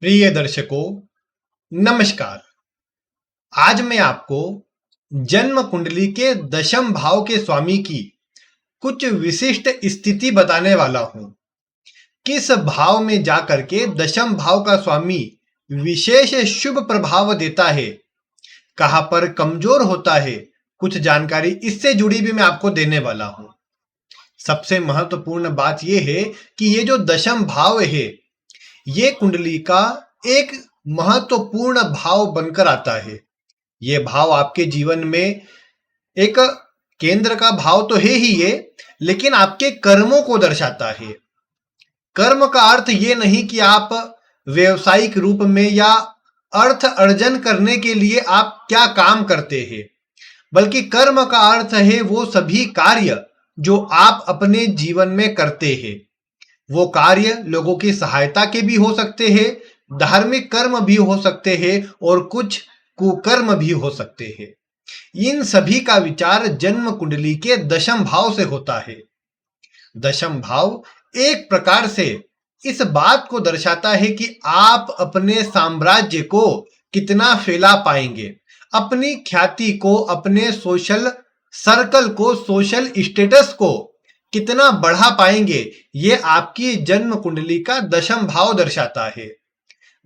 प्रिय दर्शकों, नमस्कार। आज मैं आपको जन्म कुंडली के दशम भाव के स्वामी की कुछ विशिष्ट स्थिति बताने वाला हूं। किस भाव में जाकर के दशम भाव का स्वामी विशेष शुभ प्रभाव देता है, कहां पर कमजोर होता है, कुछ जानकारी इससे जुड़ी भी मैं आपको देने वाला हूं। सबसे महत्वपूर्ण बात यह है कि ये जो दशम भाव है, ये कुंडली का एक महत्वपूर्ण भाव बनकर आता है। ये भाव आपके जीवन में एक केंद्र का भाव तो है ही ये, लेकिन आपके कर्मों को दर्शाता है। कर्म का अर्थ ये नहीं कि आप व्यवसायिक रूप में या अर्थ अर्जन करने के लिए आप क्या काम करते हैं, बल्कि कर्म का अर्थ है वो सभी कार्य जो आप अपने जीवन में करते हैं। वो कार्य लोगों की सहायता के भी हो सकते हैं, धार्मिक कर्म भी हो सकते हैं और कुछ कुकर्म भी हो सकते हैं। इन सभी का विचार जन्म कुंडली के दशम भाव से होता है। दशम भाव एक प्रकार से इस बात को दर्शाता है कि आप अपने साम्राज्य को कितना फैला पाएंगे, अपनी ख्याति को, अपने सोशल सर्कल को, सोशल स्टेटस को कितना बढ़ा पाएंगे। ये आपकी जन्म कुंडली का दशम भाव दर्शाता है।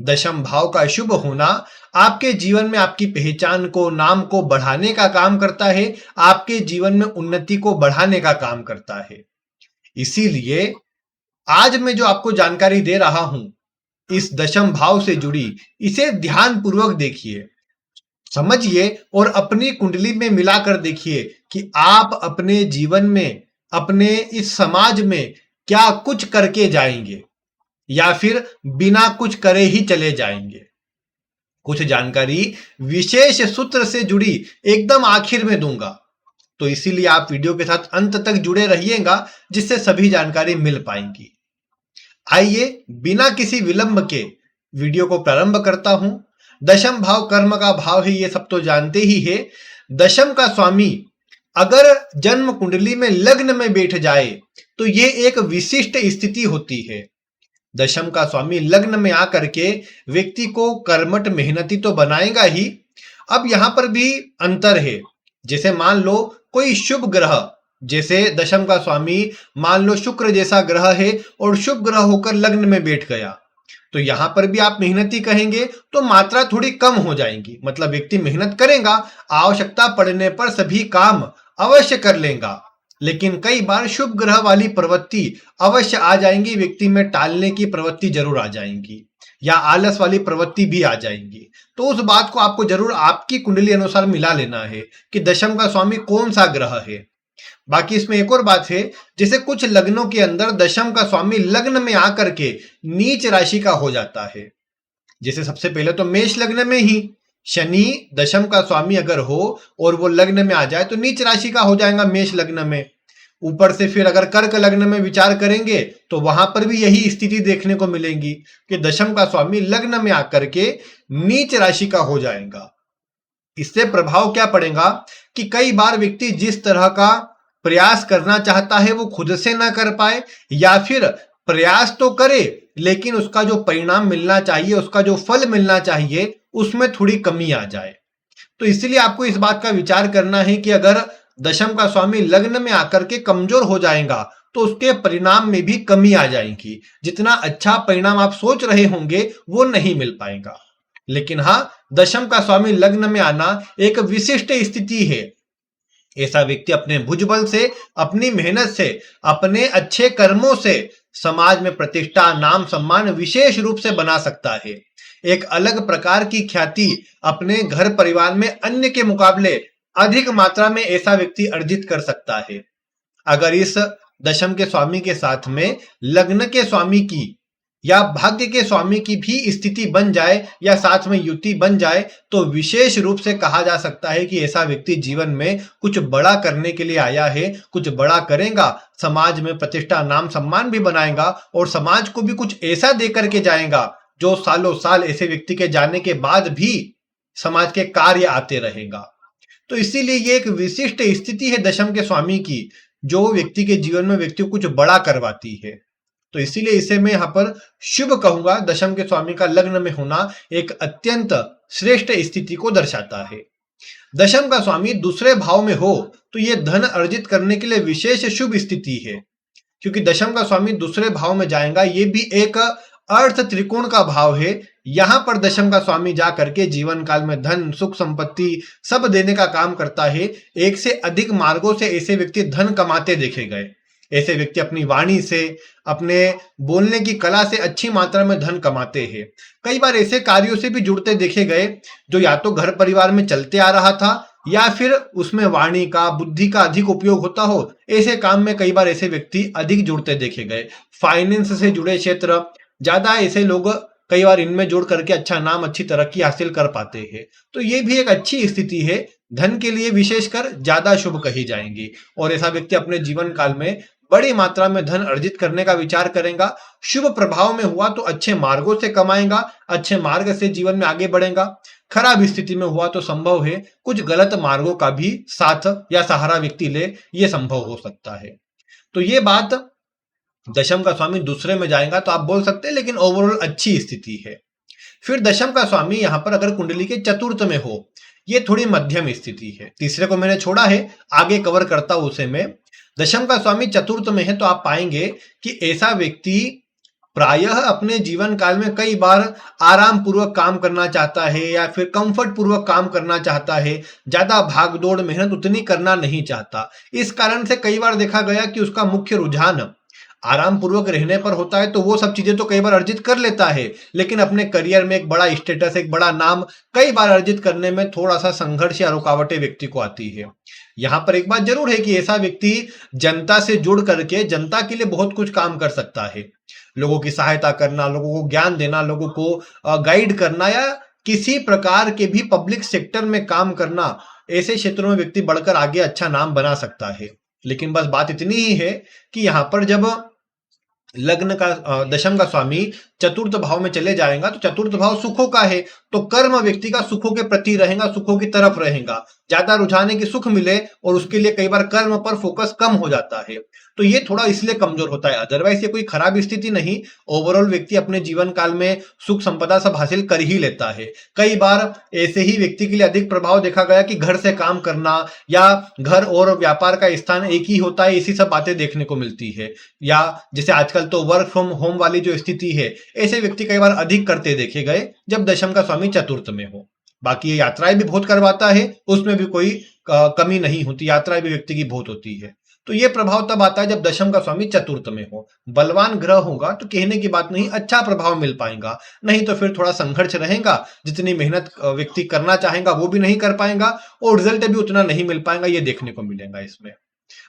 दशम भाव का शुभ होना आपके जीवन में आपकी पहचान को, नाम को बढ़ाने का काम करता है, आपके जीवन में उन्नति को बढ़ाने का काम करता है। इसीलिए आज मैं जो आपको जानकारी दे रहा हूं इस दशम भाव से जुड़ी, इसे ध्यान पूर्वक देखिए, समझिए और अपनी कुंडली में मिलाकर देखिए कि आप अपने जीवन में, अपने इस समाज में क्या कुछ करके जाएंगे या फिर बिना कुछ करे ही चले जाएंगे। कुछ जानकारी विशेष सूत्र से जुड़ी एकदम आखिर में दूंगा, तो इसीलिए आप वीडियो के साथ अंत तक जुड़े रहिएगा, जिससे सभी जानकारी मिल पाएंगी। आइए बिना किसी विलंब के वीडियो को प्रारंभ करता हूं। दशम भाव कर्म का भाव है, ये सब तो जानते ही है। दशम का स्वामी अगर जन्म कुंडली में लग्न में बैठ जाए तो ये एक विशिष्ट स्थिति होती है। दशम का स्वामी लग्न में आकर के व्यक्ति को कर्मठ मेहनती तो बनाएगा ही। अब यहां पर भी अंतर है। जैसे मान लो कोई शुभ ग्रह, जैसे दशम का स्वामी मान लो शुक्र जैसा ग्रह है और शुभ ग्रह होकर लग्न में बैठ गया, तो यहां पर भी आप मेहनती कहेंगे तो मात्रा थोड़ी कम हो जाएगी। मतलब व्यक्ति मेहनत करेगा, आवश्यकता पड़ने पर सभी काम अवश्य कर लेगा, लेकिन कई बार शुभ ग्रह वाली प्रवृत्ति अवश्य आ जाएंगी, व्यक्ति में टालने की प्रवृत्ति जरूर आ जाएंगी या आलस वाली प्रवृत्ति भी आ जाएंगी। तो उस बात को आपको जरूर आपकी कुंडली अनुसार मिला लेना है कि दशम का स्वामी कौन सा ग्रह है। बाकी इसमें एक और बात है, जैसे कुछ लग्नों के अंदर दशम का स्वामी लग्न में आकर के नीच राशि का हो जाता है। जैसे सबसे पहले तो मेष लग्न में ही शनि दशम का स्वामी अगर हो और वो लग्न में आ जाए तो नीच राशि का हो जाएगा मेष लग्न में। ऊपर से फिर अगर कर्क लग्न में विचार करेंगे तो वहां पर भी यही स्थिति देखने को मिलेगी कि दशम का स्वामी लग्न में आकर के नीच राशि का हो जाएगा। इससे प्रभाव क्या पड़ेगा कि कई बार व्यक्ति जिस तरह का प्रयास करना चाहता है वो खुद से ना कर पाए, या फिर प्रयास तो करे लेकिन उसका जो परिणाम मिलना चाहिए, उसका जो फल मिलना चाहिए, उसमें थोड़ी कमी आ जाए। तो इसलिए आपको इस बात का विचार करना है कि अगर दशम का स्वामी लग्न में आकर के कमजोर हो जाएगा तो उसके परिणाम में भी कमी आ जाएगी। जितना अच्छा परिणाम आप सोच रहे होंगे वो नहीं मिल पाएगा। लेकिन हाँ, दशम का स्वामी लग्न में आना एक विशिष्ट स्थिति है। ऐसा व्यक्ति अपने भुजबल से, अपनी मेहनत से, अपने अच्छे कर्मों से समाज में प्रतिष्ठा, नाम, सम्मान विशेष रूप से बना सकता है। एक अलग प्रकार की ख्याति अपने घर परिवार में अन्य के मुकाबले अधिक मात्रा में ऐसा व्यक्ति अर्जित कर सकता है। अगर इस दशम के स्वामी के साथ में लग्न के स्वामी की या भाग्य के स्वामी की भी स्थिति बन जाए या साथ में युति बन जाए तो विशेष रूप से कहा जा सकता है कि ऐसा व्यक्ति जीवन में कुछ बड़ा करने के लिए आया है, कुछ बड़ा करेगा, समाज में प्रतिष्ठा, नाम, सम्मान भी बनाएगा और समाज को भी कुछ ऐसा दे करके जाएगा जो सालों साल ऐसे व्यक्ति के जाने के बाद भी समाज के कार्य आते रहेगा। तो इसीलिए ये एक विशिष्ट स्थिति है दशम के स्वामी की, जो व्यक्ति के जीवन में व्यक्ति को कुछ बड़ा करवाती है। तो इसीलिए इसे मैं यहाँ पर शुभ कहूंगा। दशम के स्वामी का लग्न में होना एक अत्यंत श्रेष्ठ स्थिति को दर्शाता है। दशम का स्वामी दूसरे भाव में हो तो यह धन अर्जित करने के लिए विशेष शुभ स्थिति है, क्योंकि दशम का स्वामी दूसरे भाव में जाएगा। ये भी एक अर्थ त्रिकोण का भाव है। यहां पर दशम का स्वामी जा करके जीवन काल में धन सुख संपत्ति सब देने का काम करता है। एक से अधिक मार्गों से ऐसे व्यक्ति धन कमाते देखे गए। ऐसे व्यक्ति अपनी वाणी से, अपने बोलने की कला से अच्छी मात्रा में धन कमाते हैं। कई बार ऐसे कार्यों से भी जुड़ते देखे गए जो या तो घर परिवार में चलते आ रहा था या फिर उसमें वाणी का, बुद्धि का अधिक उपयोग होता हो। ऐसे काम में कई बार ऐसे व्यक्ति अधिक जुड़ते देखे गए। फाइनेंस से जुड़े क्षेत्र, ज्यादा ऐसे लोग कई बार इनमें जुड़ करके अच्छा नाम, अच्छी तरक्की हासिल कर पाते हैं। तो ये भी एक अच्छी स्थिति है, धन के लिए विशेषकर ज्यादा शुभ कही जाएंगी। और ऐसा व्यक्ति अपने जीवन काल में बड़ी मात्रा में धन अर्जित करने का विचार करेगा। शुभ प्रभाव में हुआ तो अच्छे मार्गों से कमाएगा, अच्छे मार्ग से जीवन में आगे बढ़ेगा। खराब स्थिति में हुआ तो संभव है कुछ गलत मार्गों का भी साथ या सहारा व्यक्ति ले, ये संभव हो सकता है। तो ये बात दशम का स्वामी दूसरे में जाएगा तो आप बोल सकते हैं, लेकिन ओवरऑल अच्छी स्थिति है। फिर दशम का स्वामी यहां पर अगर कुंडली के चतुर्थ में हो, ये थोड़ी मध्यम स्थिति है। तीसरे को मैंने छोड़ा है, आगे कवर करता हूं उसे मैं। दशम का स्वामी चतुर्थ में है तो आप पाएंगे कि ऐसा व्यक्ति प्रायः अपने जीवन काल में कई बार आराम पूर्वक काम करना चाहता है या फिर कंफर्ट पूर्वक काम करना चाहता है। ज्यादा भागदौड़ मेहनत उतनी करना नहीं चाहता। इस कारण से कई बार देखा गया कि उसका मुख्य रुझान आराम पूर्वक रहने पर होता है। तो वो सब चीजें तो कई बार अर्जित कर लेता है, लेकिन अपने करियर में एक बड़ा स्टेटस, एक बड़ा नाम कई बार अर्जित करने में थोड़ा सा संघर्ष या रुकावटें व्यक्ति को आती है। यहां पर एक बात जरूर है कि ऐसा व्यक्ति जनता से जुड़ करके जनता के लिए बहुत कुछ काम कर सकता है। लोगों की सहायता करना, लोगों को ज्ञान देना, लोगों को गाइड करना या किसी प्रकार के भी पब्लिक सेक्टर में काम करना, ऐसे क्षेत्रों में व्यक्ति बढ़कर आगे अच्छा नाम बना सकता है। लेकिन बस बात इतनी ही है कि यहां पर जब लग्न का दशम का स्वामी चतुर्थ भाव में चले जाएगा तो चतुर्थ भाव सुखों का है, तो कर्म व्यक्ति का सुखों के प्रति रहेगा, सुखों की तरफ रहेगा। ज्यादा रुझान है कि सुख मिले और उसके लिए कई बार कर्म पर फोकस कम हो जाता है। तो ये थोड़ा इसलिए कमजोर होता है, अदरवाइज ये कोई खराब स्थिति नहीं। ओवरऑल व्यक्ति अपने जीवन काल में सुख संपदा सब हासिल कर ही लेता है। कई बार ऐसे ही व्यक्ति के लिए अधिक प्रभाव देखा गया कि घर से काम करना या घर और व्यापार का स्थान एक ही होता है, ऐसी सब बातें देखने को मिलती है। या जैसे आजकल तो वर्क फ्रॉम होम वाली जो स्थिति है, ऐसे व्यक्ति कई बार अधिक करते देखे गए जब दशम का स्वामी चतुर्थ में हो। बाकी ये यात्राएं भी बहुत करवाता है, उसमें भी कोई कमी नहीं होती, यात्राएं भी व्यक्ति की बहुत होती है। तो ये प्रभाव तब आता है जब दशम का स्वामी चतुर्थ में हो। बलवान ग्रह होगा तो कहने की बात नहीं, अच्छा प्रभाव मिल पाएगा, नहीं तो फिर थोड़ा संघर्ष रहेगा। जितनी मेहनत व्यक्ति करना चाहेगा वो भी नहीं कर पाएगा और रिजल्ट भी उतना नहीं मिल पाएगा, ये देखने को मिलेगा इसमें।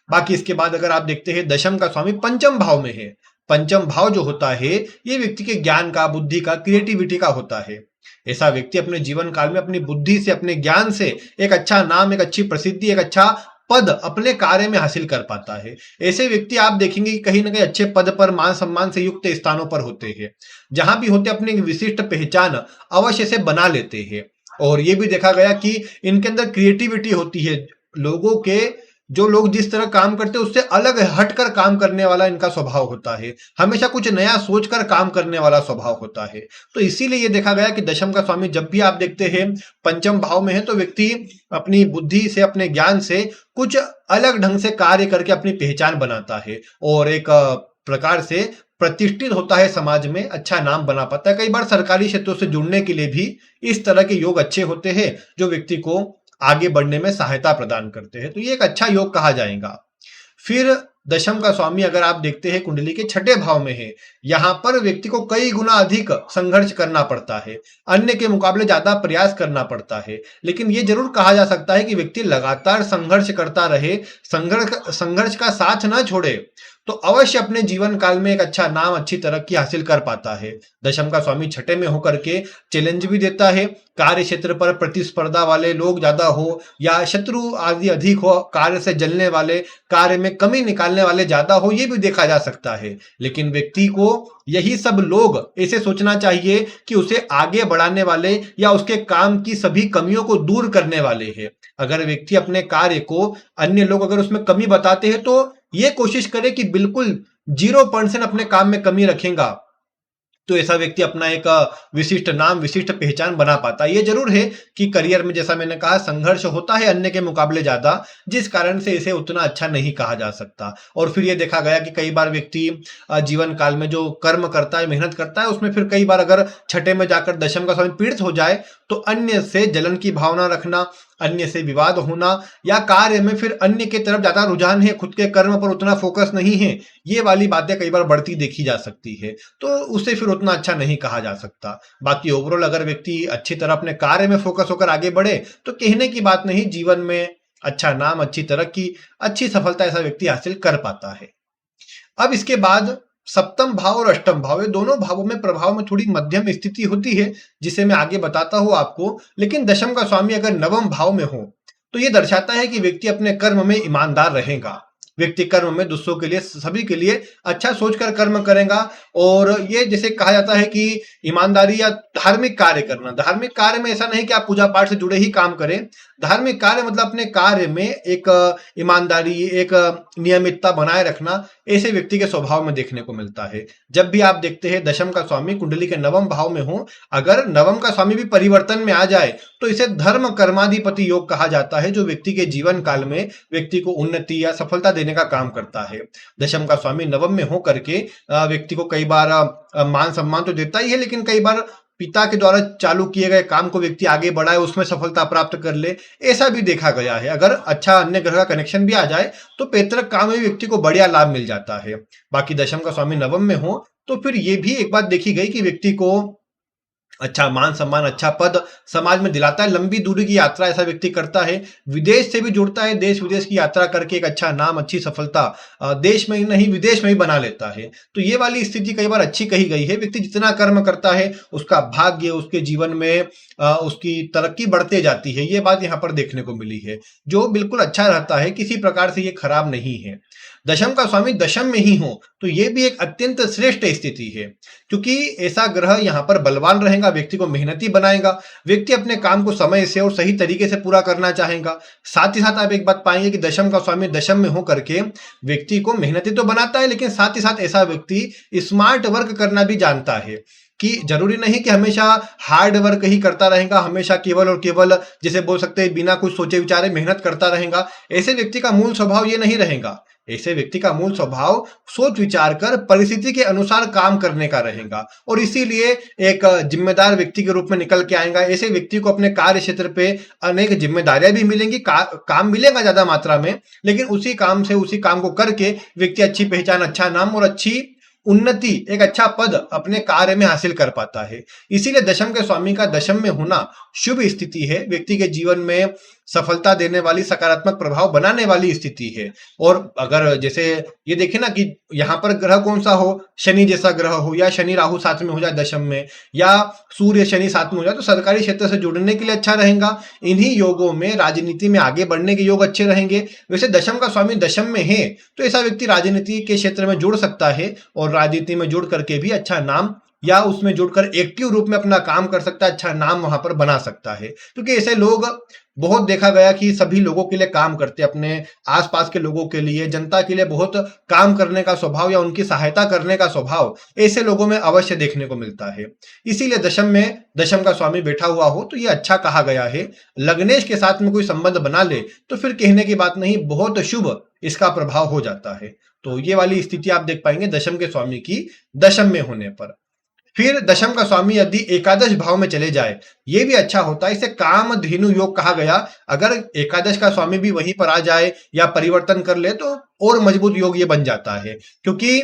बाकी इसके बाद अगर आप देखते हैं दशम का स्वामी पंचम भाव में है। पंचम भाव जो होता है ये व्यक्ति के ज्ञान का, बुद्धि का, क्रिएटिविटी का होता है। ऐसा व्यक्ति अपने जीवन काल में अपनी बुद्धि से, अपने ज्ञान से एक अच्छा नाम, एक अच्छी प्रसिद्धि, एक अच्छा पद अपने कार्य में हासिल कर पाता है। ऐसे व्यक्ति आप देखेंगे कि कहीं ना कहीं अच्छे पद पर, मान सम्मान से युक्त स्थानों पर होते हैं। जहां भी होते अपनी विशिष्ट पहचान अवश्य से बना लेते हैं। और ये भी देखा गया कि इनके अंदर क्रिएटिविटी होती है। लोगों के, जो लोग जिस तरह काम करते हैं उससे अलग हटकर काम करने वाला इनका स्वभाव होता है। हमेशा कुछ नया सोचकर काम करने वाला स्वभाव होता है। तो इसीलिए ये देखा गया कि दशम का स्वामी जब भी आप देखते हैं पंचम भाव में है तो व्यक्ति अपनी बुद्धि से, अपने ज्ञान से कुछ अलग ढंग से कार्य करके अपनी पहचान बनाता है और एक प्रकार से प्रतिष्ठित होता है, समाज में अच्छा नाम बना पाता है। कई बार सरकारी क्षेत्रों से जुड़ने के लिए भी इस तरह के योग अच्छे होते हैं जो व्यक्ति को आगे बढ़ने में सहायता प्रदान करते हैं। तो ये एक अच्छा योग कहा जाएगा। फिर दशम का स्वामी अगर आप देखते हैं कुंडली के छठे भाव में है, यहां पर व्यक्ति को कई गुना अधिक संघर्ष करना पड़ता है, अन्य के मुकाबले ज्यादा प्रयास करना पड़ता है। लेकिन ये जरूर कहा जा सकता है कि व्यक्ति लगातार संघर्ष करता रहे, संघर्ष का साथ न छोड़े तो अवश्य अपने जीवन काल में एक अच्छा नाम, अच्छी तरक्की हासिल कर पाता है। दशम का स्वामी छठे में होकर के चैलेंज भी देता है। कार्य क्षेत्र पर प्रतिस्पर्धा वाले लोग ज्यादा हो या शत्रु आदि अधिक हो, कार्य से जलने वाले, कार्य में कमी निकालने वाले ज्यादा हो, ये भी देखा जा सकता है। लेकिन व्यक्ति को यही सब लोग ऐसे सोचना चाहिए कि उसे आगे बढ़ाने वाले या उसके काम की सभी कमियों को दूर करने वाले हैं। अगर व्यक्ति अपने कार्य को, अन्य लोग अगर उसमें कमी बताते हैं तो ये कोशिश करे कि बिल्कुल 0% अपने काम में कमी रखेगा, तो ऐसा व्यक्ति अपना एक विशिष्ट नाम, विशिष्ट पहचान बना पाता है। ये जरूर है कि करियर में, जैसा मैंने कहा, संघर्ष होता है अन्य के मुकाबले ज्यादा, जिस कारण से इसे उतना अच्छा नहीं कहा जा सकता। और फिर ये देखा गया कि कई बार व्यक्ति जीवन काल में जो कर्म करता है, मेहनत करता है, उसमें फिर कई बार अगर छठे में जाकर दशम का स्वामी पीड़ित हो जाए, तो अन्य से जलन की भावना रखना, अन्य से विवाद होना, या कार्य में फिर अन्य की तरफ ज्यादा रुझान है, खुद के कर्म पर उतना फोकस नहीं है, ये वाली बातें कई बार बढ़ती देखी जा सकती है। तो उसे फिर उतना अच्छा नहीं कहा जा सकता। बाकी ओवरऑल अगर व्यक्ति अच्छी तरह अपने कार्य में फोकस होकर आगे बढ़े, तो कहने की बात नहीं, जीवन में अच्छा नाम, अच्छी तरक्की, अच्छी सफलता ऐसा व्यक्ति हासिल कर पाता है। अब इसके बाद सप्तम भाव और अष्टम भाव, ये दोनों भावों में प्रभाव में थोड़ी मध्यम स्थिति होती है, जिसे मैं आगे बताता हूं आपको। लेकिन दशम का स्वामी अगर नवम भाव में हो, तो ये दर्शाता है कि व्यक्ति अपने कर्म में ईमानदार रहेगा। व्यक्ति कर्म में दूसरों के लिए, सभी के लिए अच्छा सोचकर कर्म करेगा। और ये जैसे कहा जाता है कि ईमानदारी या धार्मिक कार्य करना, धार्मिक कार्य में ऐसा नहीं कि आप पूजा पाठ से जुड़े ही काम करें। धार्मिक कार्य मतलब अपने कार्य में एक ईमानदारी, एक नियमितता बनाए रखना, ऐसे व्यक्ति के स्वभाव में देखने को मिलता है। जब भी आप देखते हैं दशम का स्वामी कुंडली के नवम भाव में हो, अगर नवम का स्वामी भी परिवर्तन में आ जाए, तो इसे धर्म कर्माधिपति योग कहा जाता है, जो व्यक्ति के जीवन काल में व्यक्ति को उन्नति या सफलता देने का काम करता है। दशम का स्वामी नवम में हो करके व्यक्ति को कई बार मान सम्मान तो देता ही है, लेकिन कई बार पिता के द्वारा चालू किए गए काम को व्यक्ति आगे बढ़ाए, उसमें सफलता प्राप्त कर ले, ऐसा भी देखा गया है। अगर अच्छा अन्य ग्रह का कनेक्शन भी आ जाए, तो पैतृक काम में व्यक्ति को बढ़िया लाभ मिल जाता है। बाकी दशम का स्वामी नवम में हो, तो फिर ये भी एक बात देखी गई कि व्यक्ति को अच्छा मान सम्मान, अच्छा पद समाज में दिलाता है। लंबी दूरी की यात्रा ऐसा व्यक्ति करता है, विदेश से भी जुड़ता है, देश विदेश की यात्रा करके एक अच्छा नाम, अच्छी सफलता देश में ही नहीं विदेश में भी बना लेता है। तो ये वाली स्थिति कई बार अच्छी कही गई है। व्यक्ति जितना कर्म करता है, उसका भाग्य, उसके जीवन में उसकी तरक्की बढ़ते जाती है। ये बात यहाँ पर देखने को मिली है, जो बिल्कुल अच्छा रहता है, किसी प्रकार से ये खराब नहीं है। दशम का स्वामी दशम में ही हो, तो ये भी एक अत्यंत श्रेष्ठ स्थिति है, क्योंकि ऐसा ग्रह यहाँ पर बलवान रहेगा, व्यक्ति को मेहनती बनाएगा। व्यक्ति अपने काम को समय से और सही तरीके से पूरा करना चाहेगा। साथ ही साथ आप एक बात पाएंगे कि दशम का स्वामी दशम में हो करके व्यक्ति को मेहनती तो बनाता है, लेकिन साथ ही साथ ऐसा व्यक्ति स्मार्ट वर्क करना भी जानता है, कि जरूरी नहीं कि हमेशा हार्ड वर्क ही करता रहेगा, हमेशा केवल और केवल, जैसे बोल सकते हैं, बिना कुछ सोचे विचारे मेहनत करता रहेगा। ऐसे व्यक्ति का मूल स्वभाव ये नहीं रहेगा। ऐसे व्यक्ति का मूल स्वभाव सोच विचार कर परिस्थिति के अनुसार काम करने का रहेगा, और इसीलिए एक जिम्मेदार व्यक्ति के रूप में निकल के आएगा। ऐसे व्यक्ति को अपने कार्य क्षेत्र पे अनेक जिम्मेदारियां भी मिलेंगी, काम मिलेगा ज्यादा मात्रा में, लेकिन उसी काम से, उसी काम को करके व्यक्ति अच्छी पहचान, अच्छा नाम और अच्छी उन्नति, एक अच्छा पद अपने कार्य में हासिल कर पाता है। इसीलिए दशम के स्वामी का दशम में होना शुभ स्थिति है, व्यक्ति के जीवन में सफलता देने वाली, सकारात्मक प्रभाव बनाने वाली स्थिति है। और अगर जैसे ये देखें ना कि यहाँ पर ग्रह कौन सा हो, शनि जैसा ग्रह हो, या शनि राहु साथ में हो जाए दशम में, या सूर्य शनि साथ में हो जाए, तो सरकारी क्षेत्र से जुड़ने के लिए अच्छा रहेगा। इन्हीं योगों में राजनीति में आगे बढ़ने के योग अच्छे रहेंगे। वैसे दशम का स्वामी दशम में है, तो ऐसा व्यक्ति राजनीति के क्षेत्र में जुड़ सकता है, और राजनीति में जुड़ करके भी अच्छा नाम, या उसमें जुड़कर एक्टिव रूप में अपना काम कर सकता है, अच्छा नाम वहां पर बना सकता है। क्योंकि ऐसे लोग बहुत देखा गया कि सभी लोगों के लिए काम करते, अपने आसपास के लोगों के लिए, जनता के लिए बहुत काम करने का स्वभाव या उनकी सहायता करने का स्वभाव ऐसे लोगों में अवश्य देखने को मिलता है। इसीलिए दशम में दशम का स्वामी बैठा हुआ हो, तो ये अच्छा कहा गया है। लग्नेश के साथ में कोई संबंध बना ले, तो फिर कहने की बात नहीं, बहुत शुभ इसका प्रभाव हो जाता है। तो ये वाली स्थिति आप देख पाएंगे दशम के स्वामी की दशम में होने पर। फिर दशम का स्वामी यदि एकादश भाव में चले जाए, ये भी अच्छा होता है, इसे काम धेनु योग कहा गया। अगर एकादश का स्वामी भी वहीं पर आ जाए या परिवर्तन कर ले, तो और मजबूत योग ये बन जाता है। क्योंकि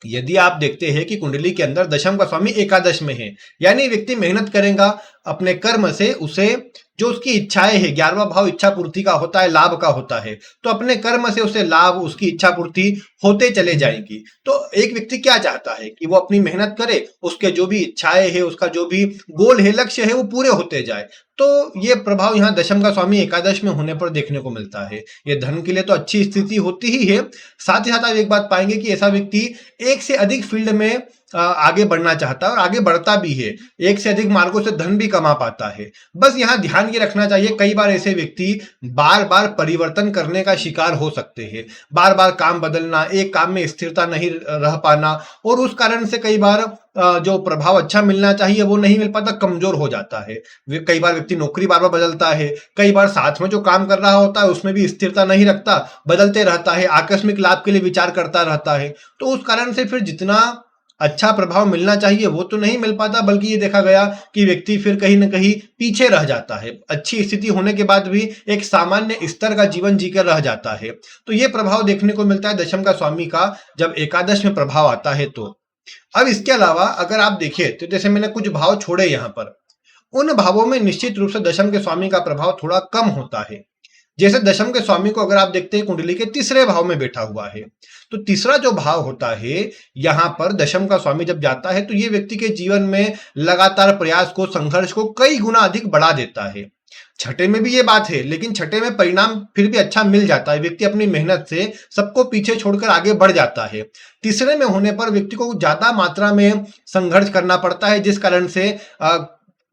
यदि आप देखते हैं कि कुंडली के अंदर दशम का स्वामी एकादश में है, यानी व्यक्ति मेहनत करेगा अपने कर्म से, उसे जो उसकी इच्छाएं है, 11वां भाव इच्छा पूर्ति का होता है, लाभ का होता है, तो अपने कर्म से उसे लाभ, उसकी इच्छा पूर्ति होते चले जाएगी। तो एक व्यक्ति क्या चाहता है कि वो अपनी मेहनत करे, उसके जो भी इच्छाएं है, उसका जो भी गोल है, लक्ष्य है, वो पूरे होते जाए। तो ये प्रभाव यहाँ दशम का स्वामी एकादश में होने पर देखने को मिलता है। ये धन के लिए तो अच्छी स्थिति होती ही है। साथ ही साथ आप एक बात पाएंगे कि ऐसा व्यक्ति एक से अधिक फील्ड में आगे बढ़ना चाहता है और आगे बढ़ता भी है, एक से अधिक मार्गों से धन भी कमा पाता है। बस यहाँ ध्यान ये रखना चाहिए, कई बार ऐसे व्यक्ति बार बार परिवर्तन करने का शिकार हो सकते हैं, बार बार काम बदलना, एक काम में स्थिरता नहीं रह पाना, और उस कारण से कई बार जो प्रभाव अच्छा मिलना चाहिए वो नहीं मिल पाता, कमजोर हो जाता है। कई बार व्यक्ति नौकरी बार बार बदलता है, कई बार साथ में जो काम कर रहा होता है उसमें भी स्थिरता नहीं रखता, बदलते रहता है, आकस्मिक लाभ के लिए विचार करता रहता है। तो उस कारण से फिर जितना अच्छा प्रभाव मिलना चाहिए वो तो नहीं मिल पाता, बल्कि ये देखा गया कि व्यक्ति फिर कहीं ना कहीं पीछे रह जाता है, अच्छी स्थिति होने के बाद भी एक सामान्य स्तर का जीवन जीकर रह जाता है। तो ये प्रभाव देखने को मिलता है दशम का स्वामी का जब एकादश में प्रभाव आता है। तो अब इसके अलावा अगर आप देखें तो जैसे मैंने कुछ भाव छोड़े यहां पर, उन भावों में निश्चित रूप से दशम के स्वामी का प्रभाव थोड़ा कम होता है। जैसे दशम के स्वामी को अगर आप देखते हैं कुंडली के तीसरे भाव में बैठा हुआ है, तो तीसरा जो भाव होता है यहां पर दशम का स्वामी जब जाता है तो ये व्यक्ति के जीवन में लगातार प्रयास को, संघर्ष को कई गुना अधिक बढ़ा देता है। छठे में भी ये बात है, लेकिन छठे में परिणाम फिर भी अच्छा मिल जाता है, व्यक्ति अपनी मेहनत से सबको पीछे छोड़कर आगे बढ़ जाता है। तीसरे में होने पर व्यक्ति को ज्यादा मात्रा में संघर्ष करना पड़ता है, जिस कारण से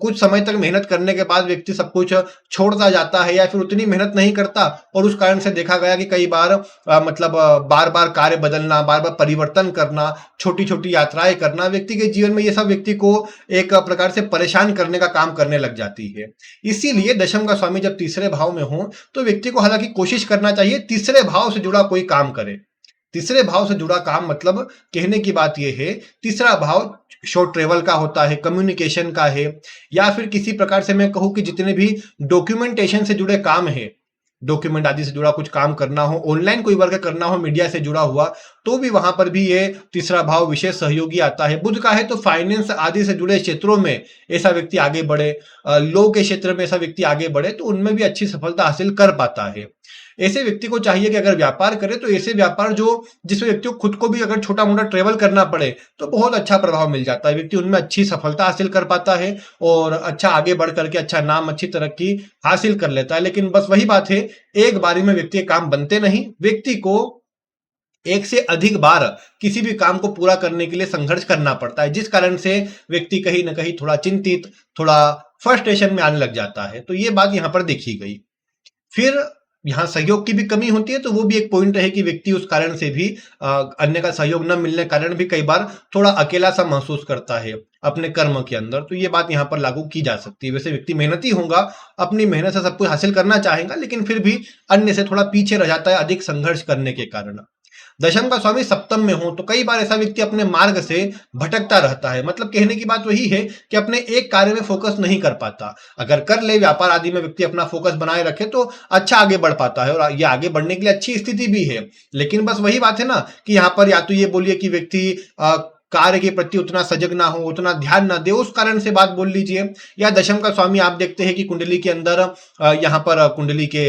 कुछ समय तक मेहनत करने के बाद व्यक्ति सब कुछ छोड़ता जाता है या फिर उतनी मेहनत नहीं करता, और उस कारण से देखा गया कि कई बार बार बार कार्य बदलना, बार बार परिवर्तन करना, छोटी छोटी यात्राएं करना व्यक्ति के जीवन में, ये सब व्यक्ति को एक प्रकार से परेशान करने का काम करने लग जाती है। इसीलिए दशम का स्वामी जब तीसरे भाव में हो तो व्यक्ति को हालांकि कोशिश करना चाहिए तीसरे भाव से जुड़ा कोई काम करे। तीसरे भाव से जुड़ा काम मतलब कहने की बात यह है, तीसरा भाव शॉर्ट ट्रेवल का होता है, कम्युनिकेशन का है, या फिर किसी प्रकार से मैं कहूं कि जितने भी डॉक्यूमेंटेशन से जुड़े काम है, डॉक्यूमेंट आदि से जुड़ा कुछ काम करना हो, ऑनलाइन कोई वर्क करना हो मीडिया से जुड़ा हुआ, तो भी वहां पर भी ये तीसरा भाव विशेष सहयोगी आता है। बुध का है तो फाइनेंस आदि से जुड़े क्षेत्रों में ऐसा व्यक्ति आगे बढ़े, लॉ के क्षेत्र में ऐसा व्यक्ति आगे बढ़े तो उनमें भी अच्छी सफलता हासिल कर पाता है। ऐसे व्यक्ति को चाहिए कि अगर व्यापार करे तो ऐसे व्यापार जो जिसमें व्यक्ति को खुद को भी अगर छोटा मोटा ट्रेवल करना पड़े तो बहुत अच्छा प्रभाव मिल जाता है, व्यक्ति उनमें अच्छी सफलता हासिल कर पाता है और अच्छा आगे बढ़ करके अच्छा नाम, अच्छी तरक्की हासिल कर लेता है। लेकिन बस वही बात है, एक बारी में व्यक्ति के काम बनते नहीं, व्यक्ति को एक से अधिक बार किसी भी काम को पूरा करने के लिए संघर्ष करना पड़ता है, जिस कारण से व्यक्ति कहीं ना कहीं थोड़ा चिंतित, थोड़ा फ्रस्ट्रेशन में आने लग जाता है। तो ये बात यहां पर देखी गई। फिर यहाँ सहयोग की भी कमी होती है, तो वो भी एक पॉइंट है कि व्यक्ति उस कारण से भी अन्य का सहयोग न मिलने के कारण भी कई बार थोड़ा अकेला सा महसूस करता है अपने कर्म के अंदर। तो ये बात यहाँ पर लागू की जा सकती है। वैसे व्यक्ति मेहनती होगा, अपनी मेहनत से सब कुछ हासिल करना चाहेगा, लेकिन फिर भी अन्य से थोड़ा पीछे रह जाता है अधिक संघर्ष करने के कारण। दशम का स्वामी सप्तम में हो तो कई बार ऐसा व्यक्ति अपने मार्ग से भटकता रहता है, मतलब कहने की बात वही है कि अपने एक कार्य में फोकस नहीं कर पाता। अगर कर ले, व्यापार आदि में व्यक्ति अपना फोकस बनाए रखे तो अच्छा आगे बढ़ पाता है और ये आगे बढ़ने के लिए अच्छी स्थिति भी है। लेकिन बस वही बात है ना कि यहाँ पर या तो ये बोलिए कि व्यक्ति कार्य के प्रति उतना सजग ना हो, उतना ध्यान ना दे, उस कारण से बात बोल लीजिए, या दशम का स्वामी आप देखते हैं कि कुंडली के अंदर यहाँ पर कुंडली के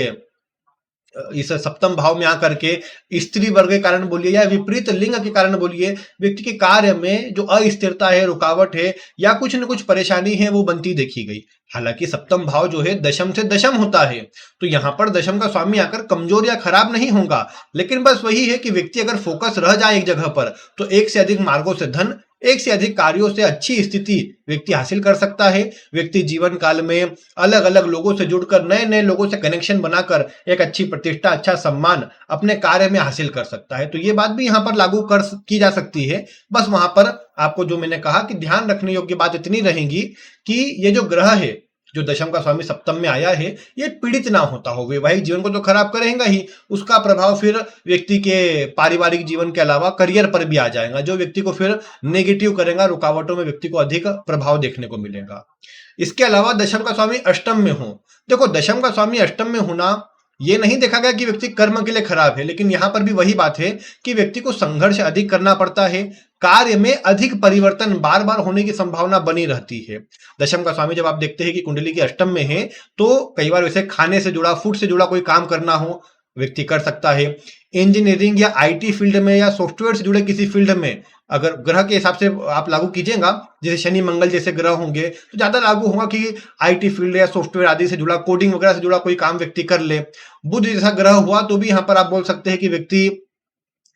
इस सप्तम भाव में आकर के स्त्री वर्ग के कारण बोलिए या विपरीत लिंग के कारण बोलिए, व्यक्ति के कार्य में जो अस्थिरता है, रुकावट है या कुछ न कुछ परेशानी है वो बनती देखी गई। हालांकि सप्तम भाव जो है दशम से दशम होता है, तो यहां पर दशम का स्वामी आकर कमजोर या खराब नहीं होगा, लेकिन बस वही है कि व्यक्ति अगर फोकस रह जाए एक जगह पर तो एक से अधिक मार्गों से धन, एक से अधिक कार्यों से अच्छी स्थिति व्यक्ति हासिल कर सकता है। व्यक्ति जीवन काल में अलग अलग लोगों से जुड़कर, नए नए लोगों से कनेक्शन बनाकर एक अच्छी प्रतिष्ठा, अच्छा सम्मान अपने कार्य में हासिल कर सकता है। तो ये बात भी यहाँ पर लागू की जा सकती है। बस वहां पर आपको जो मैंने कहा कि ध्यान रखने योग्य बात इतनी रहेगी कि ये जो ग्रह है, जो दशम का स्वामी सप्तम में आया है, ये पीड़ित ना होता हो। वैवाहिक जीवन को तो खराब करेगा ही, उसका प्रभाव फिर व्यक्ति के पारिवारिक जीवन के अलावा करियर पर भी आ जाएगा, जो व्यक्ति को फिर नेगेटिव करेगा, रुकावटों में व्यक्ति को अधिक प्रभाव देखने को मिलेगा। इसके अलावा दशम का स्वामी अष्टम में हो, देखो दशम का स्वामी अष्टम में होना ये नहीं देखा गया कि व्यक्ति कर्म के लिए खराब है, लेकिन यहां पर भी वही बात है कि व्यक्ति को संघर्ष अधिक करना पड़ता है, कार्य में अधिक परिवर्तन बार बार होने की संभावना बनी रहती है। दशम का स्वामी जब आप देखते हैं कि कुंडली के अष्टम में है तो कई बार वैसे खाने से जुड़ा, फूड से जुड़ा कोई काम करना हो व्यक्ति कर सकता है। इंजीनियरिंग या आईटी फील्ड में या सॉफ्टवेयर से जुड़े किसी फील्ड में अगर ग्रह के हिसाब से आप लागू कीजिएगा, जैसे शनि मंगल जैसे ग्रह होंगे तो ज्यादा लागू होगा कि आईटी फील्ड या सॉफ्टवेयर आदि से जुड़ा, कोडिंग वगैरह से जुड़ा कोई काम व्यक्ति कर ले। बुध जैसा ग्रह हुआ तो भी यहाँ पर आप बोल सकते हैं कि व्यक्ति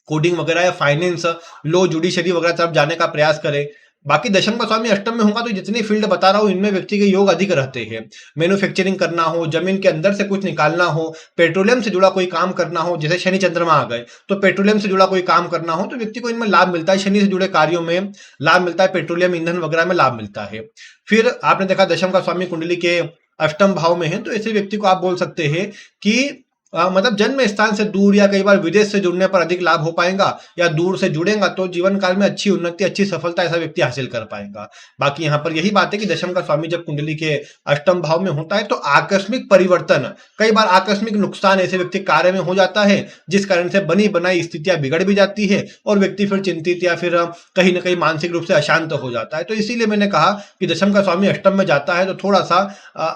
कोडिंग वगैरह या फाइनेंस, लो, जुडिशरी वगैरह तरफ जाने का प्रयास करें। बाकी दशम का स्वामी अष्टम में होगा तो जितनी फील्ड बता रहा हूं इनमें व्यक्ति के योग अधिक रहते हैं। मैन्युफैक्चरिंग करना हो, जमीन के अंदर से कुछ निकालना हो, पेट्रोलियम से जुड़ा कोई काम करना हो, जैसे शनि चंद्रमा आ गए तो पेट्रोलियम से जुड़ा कोई काम करना हो तो व्यक्ति को इनमें लाभ मिलता है। शनि से जुड़े कार्यों में लाभ मिलता है, पेट्रोलियम ईंधन वगैरह में लाभ मिलता है। फिर आपने देखा दशम का स्वामी कुंडली के अष्टम भाव में है तो ऐसे व्यक्ति को आप बोल सकते हैं कि मतलब जन्म स्थान से दूर या कई बार विदेश से जुड़ने पर अधिक लाभ हो पाएगा, या दूर से जुड़ेगा तो जीवन काल में अच्छी उन्नति, अच्छी सफलता ऐसा व्यक्ति हासिल कर पाएगा। बाकी यहाँ पर यही बात है कि दशम का स्वामी जब कुंडली के अष्टम भाव में होता है तो आकस्मिक परिवर्तन, कई बार आकस्मिक नुकसान ऐसे व्यक्ति कार्य में हो जाता है जिस कारण से बनी बनाई स्थितियां बिगड़ भी जाती है और व्यक्ति फिर चिंतित या फिर कहीं ना कहीं मानसिक रूप से अशांत हो जाता है। तो इसीलिए मैंने कहा कि दशम का स्वामी अष्टम में जाता है तो थोड़ा सा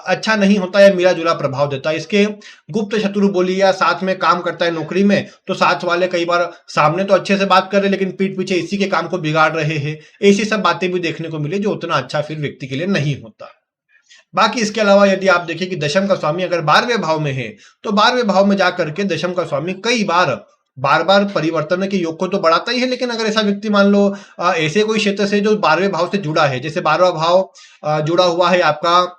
अच्छा नहीं होता है, मिला जुला प्रभाव देता है। इसके गुप्त शत्रु बोलिए या साथ में काम करता है नौकरी में तो साथ वाले कई बार सामने तो अच्छे से बात कर रहे लेकिन पीठ पीछे इसी के काम को बिगाड़ रहे हैं, ऐसी सब बातें भी देखने को मिले जो उतना अच्छा फिर व्यक्ति के लिए नहीं होता। बाकी इसके अलावा यदि आप देखें कि दशम का स्वामी अगर 12वें भाव में है तो 12वें भाव में जाकर के दशम का स्वामी कई बार बार बार परिवर्तन के योग को तो बढ़ाता ही है, लेकिन अगर ऐसा व्यक्ति मान लो ऐसे कोई क्षेत्र से जो 12वें भाव से जुड़ा है, जैसे 12वां भाव जुड़ा हुआ है आपका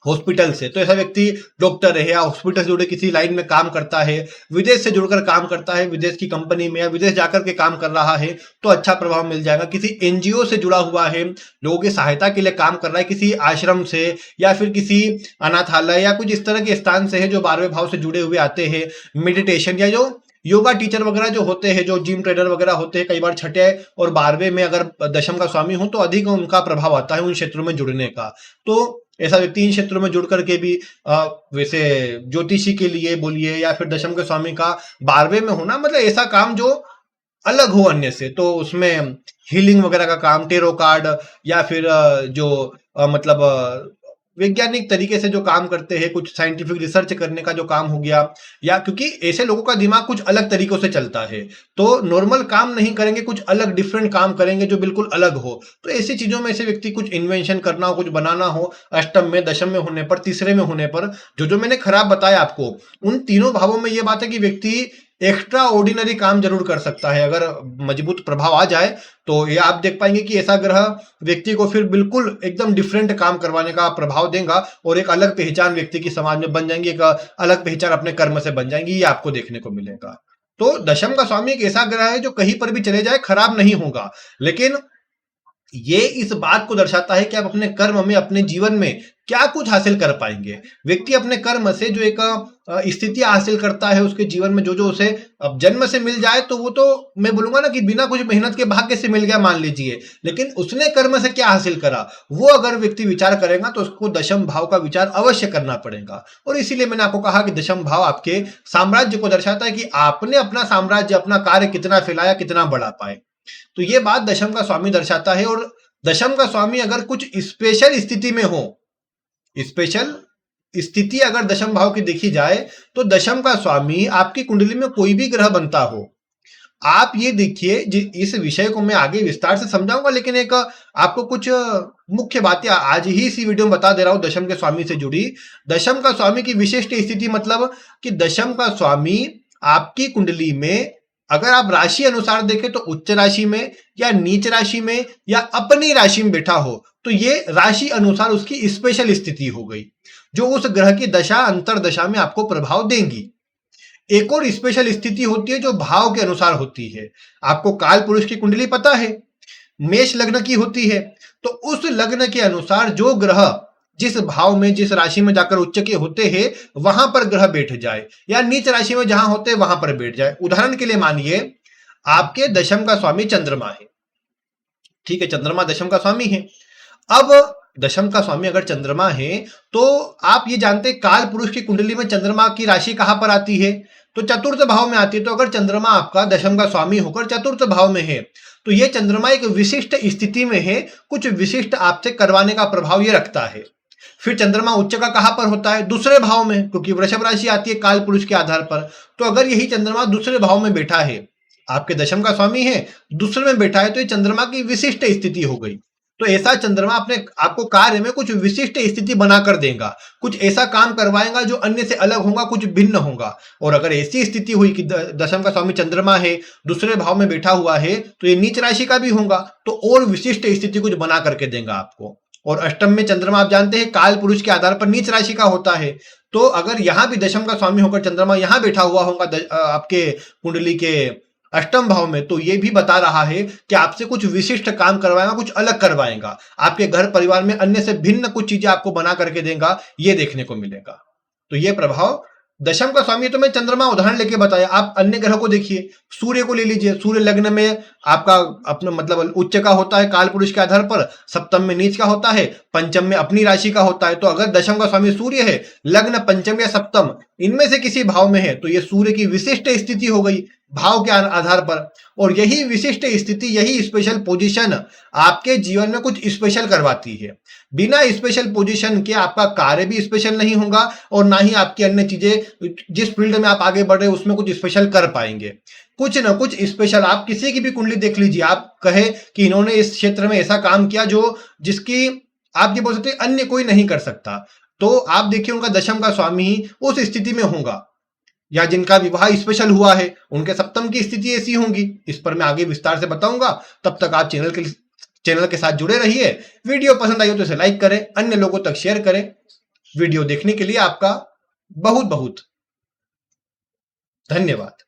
हॉस्पिटल से, तो ऐसा व्यक्ति डॉक्टर है या हॉस्पिटल से जुड़े किसी लाइन में काम करता है, विदेश से जुड़कर काम करता है, विदेश की कंपनी में या विदेश जाकर के काम कर रहा है तो अच्छा प्रभाव मिल जाएगा। किसी एनजीओ से जुड़ा हुआ है, लोगों की सहायता के लिए काम कर रहा है, किसी आश्रम से या फिर किसी अनाथालय या कुछ इस तरह के स्थान से है जो 12वें भाव से जुड़े हुए आते हैं, मेडिटेशन या जो योगा टीचर वगैरह जो होते हैं, जो जिम ट्रेनर वगैरह होते हैं, कई बार छठे और 12वें में अगर दशम का स्वामी हो तो अधिक उनका प्रभाव आता है उन क्षेत्रों में जुड़ने का। तो ऐसा व्यक्ति इन क्षेत्रों में जुड़ करके भी वैसे ज्योतिषी के लिए बोलिए या फिर दशम के स्वामी का 12वें में होना, मतलब ऐसा काम जो अलग हो अन्य से, तो उसमें हीलिंग वगैरह का काम, टेरो कार्ड या फिर जो मतलब वैज्ञानिक तरीके से जो काम करते हैं, कुछ साइंटिफिक रिसर्च करने का जो काम हो गया, या क्योंकि ऐसे लोगों का दिमाग कुछ अलग तरीकों से चलता है तो नॉर्मल काम नहीं करेंगे, कुछ अलग डिफरेंट काम करेंगे जो बिल्कुल अलग हो। तो ऐसी चीजों में ऐसे व्यक्ति कुछ इन्वेंशन करना हो, कुछ बनाना हो, अष्टम में, दशम में होने पर, तीसरे में होने पर, जो जो मैंने खराब बताया आपको, उन तीनों भावों में यह बात है कि व्यक्ति एक्स्ट्रा ऑर्डिनरी काम जरूर कर सकता है। अगर मजबूत प्रभाव आ जाए तो ये आप देख पाएंगे कि ऐसा ग्रह व्यक्ति को फिर बिल्कुल एकदम डिफरेंट काम करवाने का प्रभाव देगा और एक अलग पहचान व्यक्ति की समाज में बन जाएंगी, एक अलग पहचान अपने कर्म से बन जाएंगी, ये आपको देखने को मिलेगा। तो दशम का स्वामी एक ऐसा ग्रह है जो कहीं पर भी चले जाए खराब नहीं होगा, लेकिन ये इस बात को दर्शाता है कि आप अपने कर्म में, अपने जीवन में क्या कुछ हासिल कर पाएंगे। व्यक्ति अपने कर्म से जो एक स्थिति हासिल करता है उसके जीवन में, जो जो उसे अब जन्म से मिल जाए तो वो तो मैं बोलूंगा ना कि बिना कुछ मेहनत के भाग्य से मिल गया मान लीजिए, लेकिन उसने कर्म से क्या हासिल करा वो अगर व्यक्ति विचार करेगा तो उसको दशम भाव का विचार अवश्य करना पड़ेगा। और इसीलिए मैंने आपको कहा कि दशम भाव आपके साम्राज्य को दर्शाता है कि आपने अपना साम्राज्य, अपना कार्य कितना फैलाया, कितना बढ़ा पाए। तो ये बात दशम का स्वामी दर्शाता है। और दशम का स्वामी अगर कुछ स्पेशल स्थिति में हो, स्पेशल स्थिति अगर दशम भाव की देखी जाए तो दशम का स्वामी आपकी कुंडली में कोई भी ग्रह बनता हो, आप ये देखिए, इस विषय को मैं आगे विस्तार से समझाऊंगा, लेकिन एक आपको कुछ मुख्य बातें आज ही इसी वीडियो में बता दे रहा हूं दशम के स्वामी से जुड़ी। दशम का स्वामी की विशिष्ट स्थिति मतलब कि दशम का स्वामी आपकी कुंडली में अगर आप राशि अनुसार देखें तो उच्च राशि में या नीच राशि में या अपनी राशि में बैठा हो तो ये राशि अनुसार उसकी स्पेशल स्थिति हो गई जो उस ग्रह की दशा अंतर दशा में आपको प्रभाव देंगी। एक और स्पेशल स्थिति होती है जो भाव के अनुसार होती है। आपको काल पुरुष की कुंडली पता है, मेष लग्न की होती है, तो उस लग्न के अनुसार जो ग्रह जिस भाव में, जिस राशि में जाकर उच्च के होते हैं वहां पर ग्रह बैठ जाए या नीच राशि में जहां होते हैं वहां पर बैठ जाए। उदाहरण के लिए मानिए आपके दशम का स्वामी चंद्रमा है, ठीक है, चंद्रमा दशम का स्वामी है। अब दशम का स्वामी अगर चंद्रमा है तो आप ये जानते हैं काल पुरुष की कुंडली में चंद्रमा की राशि कहां पर आती है, तो चतुर्थ भाव में आती है। तो अगर चंद्रमा आपका दशम का स्वामी होकर चतुर्थ भाव में है तो ये चंद्रमा एक विशिष्ट स्थिति में है, कुछ विशिष्ट आपसे करवाने का प्रभाव ये रखता है। फिर चंद्रमा उच्च का कहां पर होता है, दूसरे भाव में, क्योंकि वृषभ राशि आती है काल पुरुष के आधार पर। तो अगर यही चंद्रमा दूसरे भाव में बैठा है, आपके दशम का स्वामी है, दूसरे में बैठा है, तो ये चंद्रमा की विशिष्ट स्थिति हो गई। तो ऐसा चंद्रमा अपने आपको कार्य में कुछ विशिष्ट स्थिति बनाकर देगा, कुछ ऐसा काम करवाएगा जो अन्य से अलग होगा, कुछ भिन्न होगा। और अगर ऐसी स्थिति हुई कि दशम का स्वामी चंद्रमा है, दूसरे भाव में बैठा हुआ है, तो ये नीच राशि का भी होगा, तो और विशिष्ट स्थिति कुछ बना करके देगा आपको। और अष्टम में चंद्रमा आप जानते हैं काल पुरुष के आधार पर नीच राशि का होता है। तो अगर यहां भी दशम का स्वामी होकर चंद्रमा यहां बैठा हुआ होगा आपके कुंडली के अष्टम भाव में, तो ये भी बता रहा है कि आपसे कुछ विशिष्ट काम करवाएगा, कुछ अलग करवाएगा, आपके घर परिवार में अन्य से भिन्न कुछ चीजें आपको बना करके देगा, ये देखने को मिलेगा। तो ये प्रभाव दशम का स्वामी तो मैं चंद्रमा उदाहरण लेके बताया, आप अन्य ग्रह को देखिए। सूर्य को ले लीजिए, सूर्य लग्न में आपका अपना मतलब उच्च का होता है काल पुरुष के आधार पर, सप्तम में नीच का होता है, पंचम में अपनी राशि का होता है। तो अगर दशम का स्वामी सूर्य है, लग्न पंचम या सप्तम इनमें से किसी भाव में है, तो ये सूर्य की विशिष्ट स्थिति हो गई भाव के आधार पर। और यही विशिष्ट स्थिति, यही स्पेशल पोजीशन आपके जीवन में कुछ स्पेशल करवाती है। बिना स्पेशल पोजीशन के आपका कार्य भी स्पेशल नहीं होगा और ना ही आपकी अन्य चीजें, जिस फील्ड में आप आगे बढ़ रहे हो उसमें कुछ स्पेशल कर पाएंगे। कुछ ना कुछ स्पेशल, आप किसी की भी कुंडली देख लीजिए, आप कहे कि इन्होंने इस क्षेत्र में ऐसा काम किया जो जिसकी आप ये बोल सकते हैं अन्य कोई नहीं कर सकता, तो आप देखिए उनका दशम का स्वामी उस स्थिति में होगा। या जिनका विवाह स्पेशल हुआ है उनके सप्तम की स्थिति ऐसी होगी। इस पर मैं आगे विस्तार से बताऊंगा। तब तक आप चैनल के साथ जुड़े रहिए। वीडियो पसंद आई हो तो इसे लाइक करें, अन्य लोगों तक शेयर करें। वीडियो देखने के लिए आपका बहुत बहुत धन्यवाद।